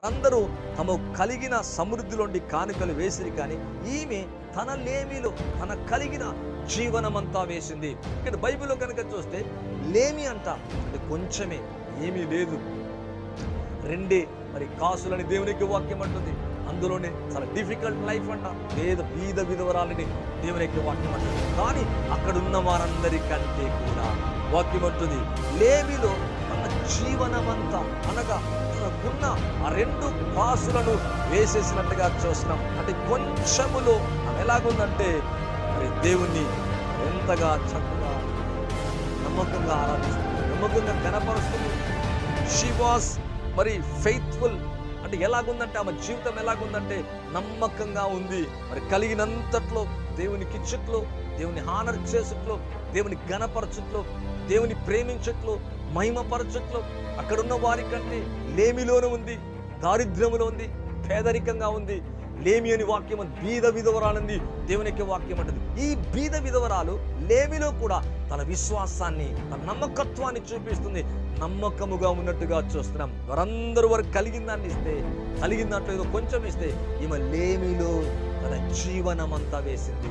అందరూ తమ కలిగిన సమృద్ధిలోండి కానుకలు వేసిరి, కానీ ఈమె తన లేమిలో తన కలిగిన జీవనమంతా వేసింది. ఇక్కడ బైబిల్లో కనుక చూస్తే లేమి అంట అంటే కొంచెమే, ఏమీ లేదు, రెండే మరి కాసులని దేవునికి వాక్యం అంటుంది. అందులోనే చాలా డిఫికల్ట్ లైఫ్ అంట, బీద విధవరాలని దేవునికి వాక్యం అంటుంది. కానీ అక్కడున్న వారందరికంటే కూడా వాక్యం అంటుంది లేమిలో తన జీవనమంతా అనగా తనకున్న ఆ 2 కాసులను వేసేసినట్టుగా చూస్తున్నాం. అంటే కొంచెములో ఆమె ఎలాగుందంటే మరి దేవుణ్ణి ఎంతగా చక్కగా నమ్మకంగా ఆరాధిస్తుంది, నమ్మకంగా కనపరుస్తుంది. షీ వాస్ మరి ఫెయిత్ఫుల్. అంటే ఎలాగుందంటే ఆమె జీవితం ఎలాగుందంటే నమ్మకంగా ఉంది. మరి కలిగినంతట్లో దేవునికి ఇచ్చట్లో, దేవుని హానర్ చేసుట్లో, దేవుని ఘనపరచట్లో, దేవుని ప్రేమించట్లో, మహిమపరచట్లో అక్కడున్న వారి కంటే లేమిలోనే ఉంది, దారిద్ర్యములో ఉంది, పేదరికంగా ఉంది. లేమి అని వాక్యం బీద విధవరాలంది దేవునికి వాక్యం అంటుంది. ఈ బీద విధవరాలు లేమిలో కూడా తన విశ్వాసాన్ని, తన నమ్మకత్వాన్ని చూపిస్తుంది. నమ్మకముగా ఉన్నట్టుగా చూస్తున్నాం. వారందరూ వారు కలిగిన దాన్ని ఇస్తే, కలిగిన దాంట్లో ఏదో కొంచెం ఇస్తే ఈమె లేమిలో తన జీవనమంతా వేసింది.